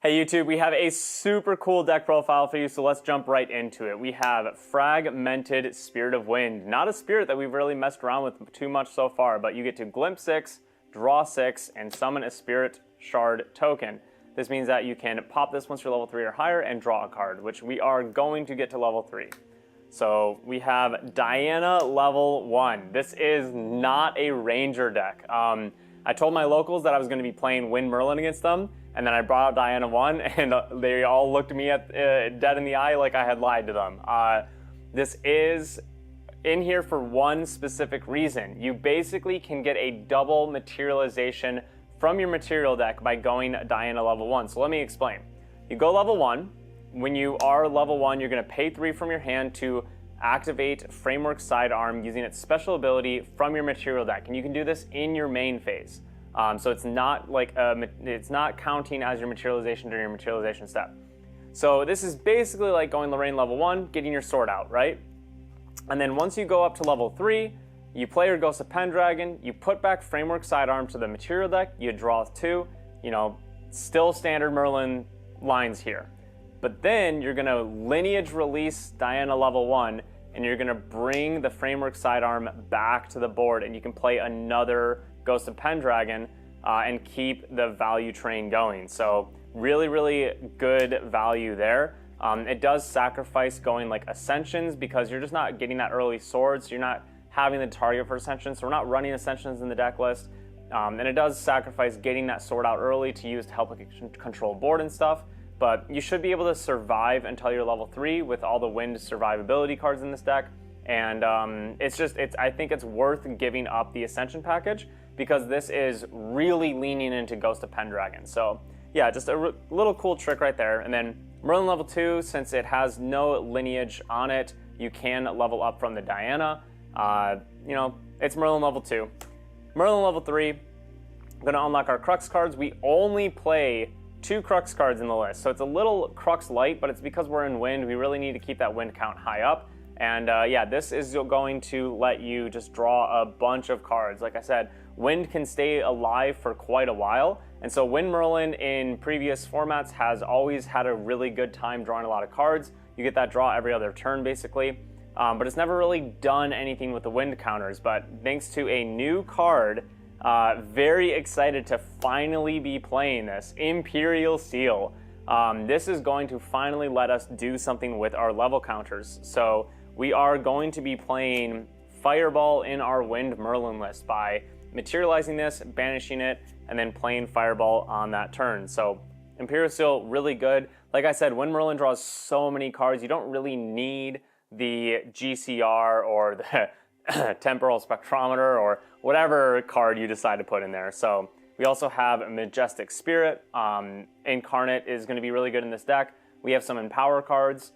Hey YouTube, we have a super cool deck profile for you, so let's jump right into it. We have Fragmented Spirit of Wind. Not a spirit that we've really messed around with too much so far, but you get to glimpse 6, draw 6, and summon a Spirit Shard token. This means that you can pop this once you're level 3 or higher and draw a card, which we are going to get to level 3. So we have Diana level 1. This is not a Ranger deck. I told my locals that I was going to be playing Wind Merlin against them, and then I brought out Diana 1, and they all looked me dead in the eye like I had lied to them. This is in here for one specific reason. You basically can get a double materialization from your material deck by going Diana level 1. So let me explain. You go level 1. When you are level 1, you're going to pay 3 from your hand to activate Framework Sidearm using its special ability from your material deck, and you can do this in your main phase. So it's not like it's not counting as your materialization during your materialization step. So this is basically like going Lorraine level 1, getting your sword out, right? And then once you go up to level 3, you play your Ghost of Pendragon, you put back Framework Sidearm to the material deck, you draw 2, still standard Merlin lines here. But then you're going to lineage release Diana level 1, and you're going to bring the Framework Sidearm back to the board, and you can play another Ghost of Pendragon and keep the value train going. So really, really good value there. It does sacrifice going like Ascensions because you're just not getting that early sword, so you're not having the target for Ascensions. So we're not running Ascensions in the deck list. And it does sacrifice getting that sword out early to use to help control board and stuff. But you should be able to survive until you're level 3 with all the wind survivability cards in this deck. And I think it's worth giving up the Ascension package because this is really leaning into Ghost of Pendragon. So yeah, just a little cool trick right there. And then Merlin level 2, since it has no lineage on it, you can level up from the Diana. It's Merlin level 2. Merlin level 3, I'm gonna unlock our Crux cards. We only play 2 Crux cards in the list. So it's a little Crux light, but it's because we're in wind. We really need to keep that wind count high up. And yeah, this is going to let you just draw a bunch of cards. Like I said, wind can stay alive for quite a while. And so Wind Merlin in previous formats has always had a really good time drawing a lot of cards. You get that draw every other turn basically. But it's never really done anything with the wind counters. But thanks to a new card, very excited to finally be playing this, Imperial Seal. This is going to finally let us do something with our level counters. So we are going to be playing Fireball in our Wind Merlin list by materializing this, banishing it, and then playing Fireball on that turn. So Imperial Seal, really good. Like I said, Wind Merlin draws so many cards, you don't really need the GCR or the Temporal Spectrometer or whatever card you decide to put in there. So we also have Majestic Spirit. Incarnate is going to be really good in this deck. We have some Empower cards.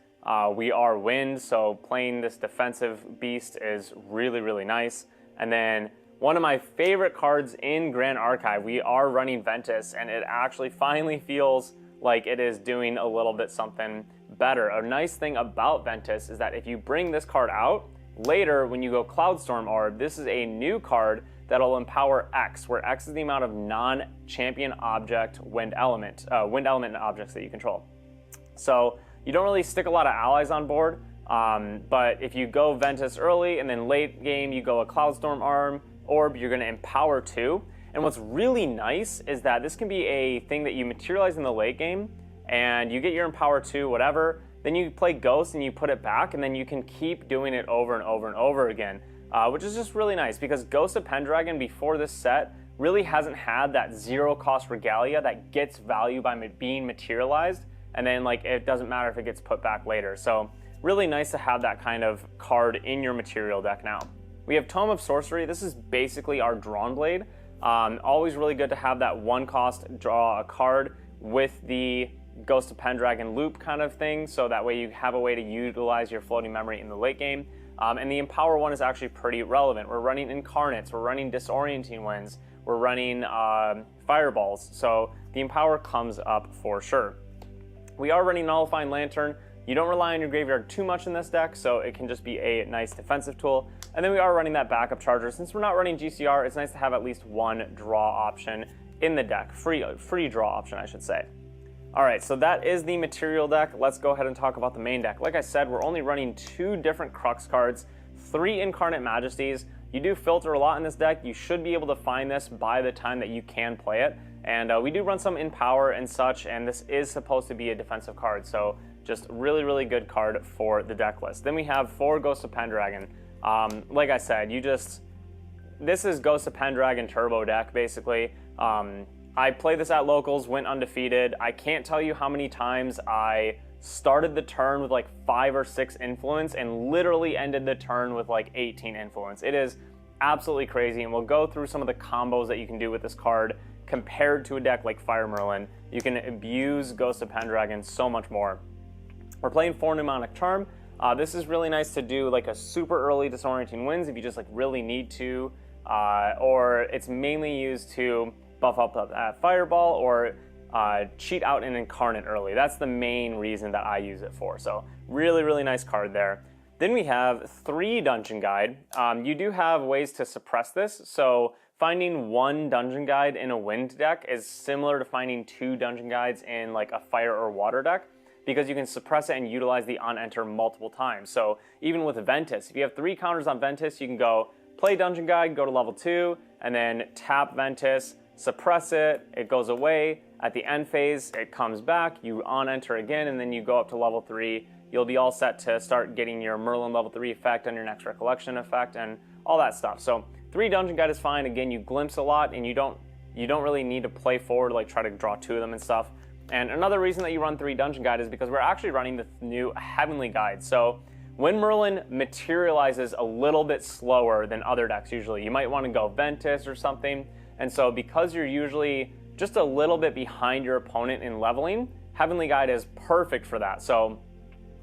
We are Wind, so playing this defensive beast is really, really nice. And then one of my favorite cards in Grand Archive, we are running Ventus, and it actually finally feels like it is doing a little bit something better. A nice thing about Ventus is that if you bring this card out, later when you go Cloudstorm Orb, this is a new card that'll empower X, where X is the amount of non-champion object wind element objects that you control. So you don't really stick a lot of allies on board, but if you go Ventus early and then late game you go a Cloudstorm Orb, you're going to empower 2. And what's really nice is that this can be a thing that you materialize in the late game, and you get your empower 2, whatever, then you play Ghost and you put it back, and then you can keep doing it over and over and over again, which is just really nice because Ghost of Pendragon before this set really hasn't had that 0-cost Regalia that gets value by being materialized, and then like it doesn't matter if it gets put back later. So really nice to have that kind of card in your material deck now. We have Tome of Sorcery. This is basically our Drawn Blade. Always really good to have that 1-cost draw a card with the Ghost of Pendragon loop kind of thing, so that way you have a way to utilize your floating memory in the late game. And the Empower one is actually pretty relevant. We're running Incarnates, we're running Disorienting Winds, we're running Fireballs, so the Empower comes up for sure. We are running Nullifying Lantern. You don't rely on your graveyard too much in this deck, so it can just be a nice defensive tool. And then we are running that backup charger. Since we're not running GCR, it's nice to have at least one draw option in the deck, free draw option, I should say. All right, so that is the material deck. Let's go ahead and talk about the main deck. Like I said, we're only running 2 different Crux cards, 3 Incarnate Majesties. You do filter a lot in this deck. You should be able to find this by the time that you can play it. And we do run some in power and such, and this is supposed to be a defensive card. So just really, really good card for the deck list. Then we have 4 Ghost of Pendragon. Like I said, this is Ghost of Pendragon Turbo deck, basically. I played this at locals, went undefeated. I can't tell you how many times I started the turn with like 5 or 6 influence and literally ended the turn with like 18 influence. It is absolutely crazy, and we'll go through some of the combos that you can do with this card compared to a deck like Fire Merlin. You can abuse Ghost of Pendragon so much more. We're playing 4 Mnemonic Charm. This is really nice to do like a super early Disorienting Winds if you just like really need to, or it's mainly used to buff up Fireball or cheat out an Incarnate early. That's the main reason that I use it for. So really, really nice card there. Then we have 3 Dungeon Guide. You do have ways to suppress this. So finding 1 Dungeon Guide in a Wind deck is similar to finding 2 Dungeon Guides in like a Fire or Water deck, because you can suppress it and utilize the on-enter multiple times. So even with Ventus, if you have 3 counters on Ventus, you can go play Dungeon Guide, go to level 2, and then tap Ventus, suppress it, it goes away. At the end phase, it comes back, you on-enter again, and then you go up to level 3. You'll be all set to start getting your Merlin level 3 effect on your next Recollection effect and all that stuff. So 3 Dungeon Guide is fine. Again, you glimpse a lot, and you don't really need to play forward, like try to draw 2 of them and stuff. And another reason that you run 3 Dungeon Guide is because we're actually running the new Heavenly Guide. So when Merlin materializes a little bit slower than other decks usually, you might want to go Ventus or something. And so because you're usually just a little bit behind your opponent in leveling, Heavenly Guide is perfect for that. So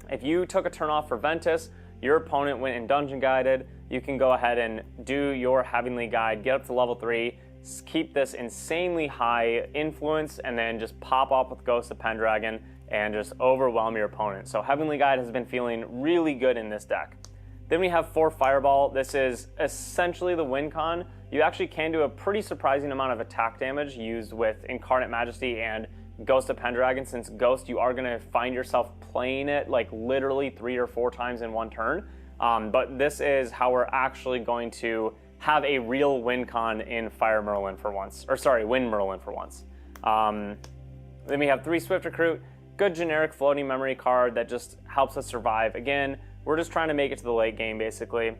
if you took a turn off for Ventus, your opponent went in Dungeon Guided, you can go ahead and do your Heavenly Guide, get up to level 3, keep this insanely high influence, and then just pop off with Ghost of Pendragon and just overwhelm your opponent. So Heavenly Guide has been feeling really good in this deck. Then we have 4 Fireball. This is essentially the wincon. You actually can do a pretty surprising amount of attack damage used with Incarnate Majesty and Ghost of Pendragon. Since Ghost, you are going to find yourself playing it like literally 3 or 4 times in one turn. But this is how we're actually going to have a real wincon in Fire Merlin for once. Or sorry, Wind Merlin for once. Then we have 3 Swift Recruit. Good generic floating memory card that just helps us survive. Again, we're just trying to make it to the late game, basically.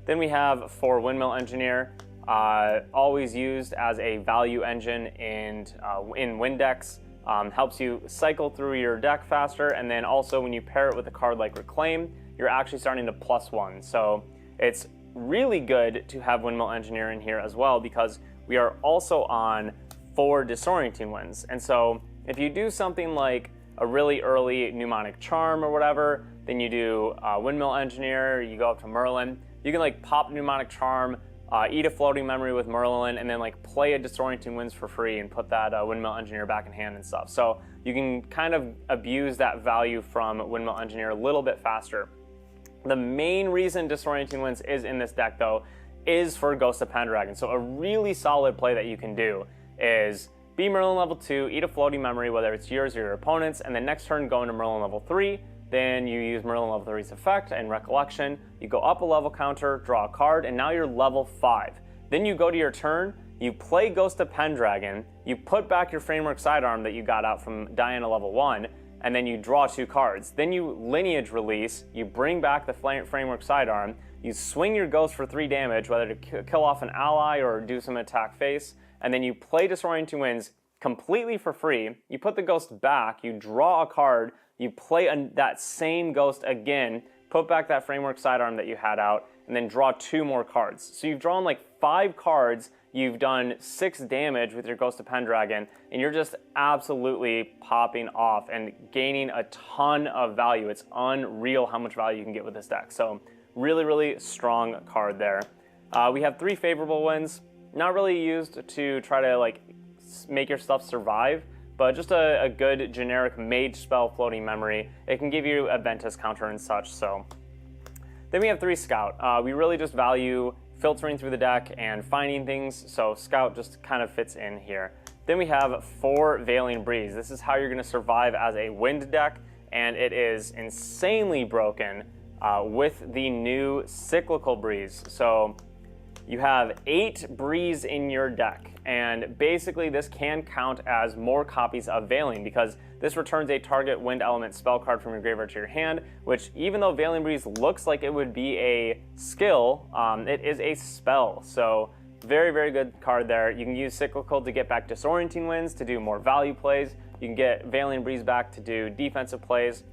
Then we have 4 Windmill Engineer. Always used as a value engine in Wind decks. Helps you cycle through your deck faster, and then also when you pair it with a card like Reclaim, you're actually starting to +1. So it's really good to have Windmill Engineer in here as well, because we are also on 4 Disorienting Winds. And so if you do something like a really early Mnemonic Charm or whatever, then you do Windmill Engineer, you go up to Merlin, you can like pop Mnemonic Charm, eat a floating memory with Merlin, and then like play a Disorienting Winds for free and put that Windmill Engineer back in hand and stuff. So you can kind of abuse that value from Windmill Engineer a little bit faster. The main reason Disorienting Winds is in this deck though is for Ghost of Pendragon. So a really solid play that you can do is be Merlin level 2, eat a floating memory, whether it's yours or your opponent's, and then next turn go into Merlin level 3, then you use Merlin level 3's effect and Recollection, you go up a level counter, draw a card, and now you're level 5. Then you go to your turn, you play Ghost of Pendragon, you put back your Framework Sidearm that you got out from Diana level 1, and then you draw 2 cards. Then you Lineage Release, you bring back the Framework Sidearm, you swing your Ghost for 3 damage, whether to kill off an ally or do some attack face, and then you play Disorienting Winds completely for free, you put the Ghost back, you draw a card, you play that same Ghost again, put back that Framework Sidearm that you had out, and then draw 2 more cards. So you've drawn like 5 cards, you've done 6 damage with your Ghost of Pendragon, and you're just absolutely popping off and gaining a ton of value. It's unreal how much value you can get with this deck. So really, really strong card there. We have 3 Favorable Winds. Not really used to try to like make your stuff survive, but just a good generic mage spell floating memory. It can give you a Ventus counter and such. So then we have 3 Scout. We really just value filtering through the deck and finding things, so Scout just kind of fits in here. Then we have 4 Veiling Breeze. This is how you're going to survive as a wind deck, and it is insanely broken with the new Cyclical Breeze. So you have 8 Breeze in your deck, and basically this can count as more copies of Veiling because this returns a target wind element spell card from your graveyard to your hand, which even though Veiling Breeze looks like it would be a skill, it is a spell. So very, very good card there. You can use Cyclical to get back Disorienting Winds to do more value plays. You can get Veiling Breeze back to do defensive plays.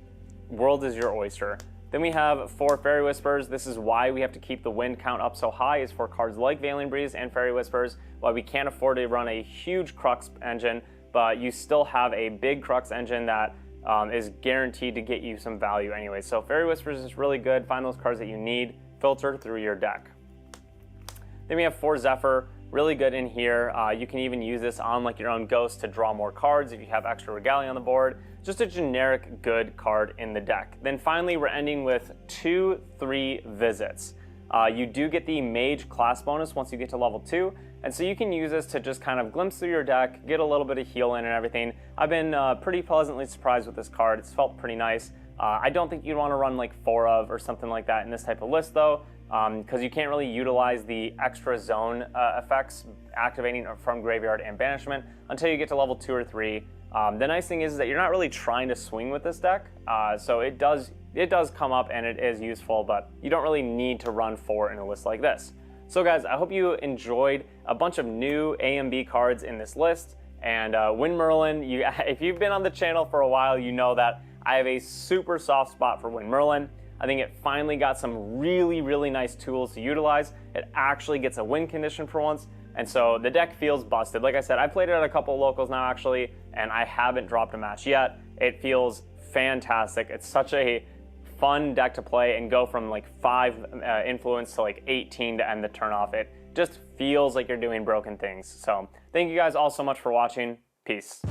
World is your oyster. Then we have 4 Fairy Whispers. This is why we have to keep the wind count up so high, is for cards like Veiling Breeze and Fairy Whispers, why we can't afford to run a huge Crux engine, but you still have a big Crux engine that is guaranteed to get you some value anyway. So Fairy Whispers is really good. Find those cards that you need, filter through your deck. Then we have 4 Zephyr, really good in here. You can even use this on like your own Ghost to draw more cards if you have extra Regalia on the board. Just a generic good card in the deck. Then finally, we're ending with 2/3 Visits. You do get the Mage class bonus once you get to level 2, and so you can use this to just kind of glimpse through your deck, get a little bit of heal in and everything. I've been pretty pleasantly surprised with this card. It's felt pretty nice. I don't think you'd want to run like 4 of or something like that in this type of list though, because you can't really utilize the extra zone effects activating from Graveyard and Banishment until you get to level 2 or 3. The nice thing is that you're not really trying to swing with this deck, so it does come up and it is useful, but you don't really need to run 4 in a list like this. So guys, I hope you enjoyed a bunch of new A and B cards in this list, and Win Merlin, if you've been on the channel for a while, you know that I have a super soft spot for Win Merlin. I think it finally got some really, really nice tools to utilize. It actually gets a win condition for once, and so the deck feels busted. Like I said, I played it at a couple of locals now actually, and I haven't dropped a match yet. It feels fantastic. It's such a fun deck to play and go from like 5 influence to like 18 to end the turn off. It just feels like you're doing broken things. So thank you guys all so much for watching. Peace.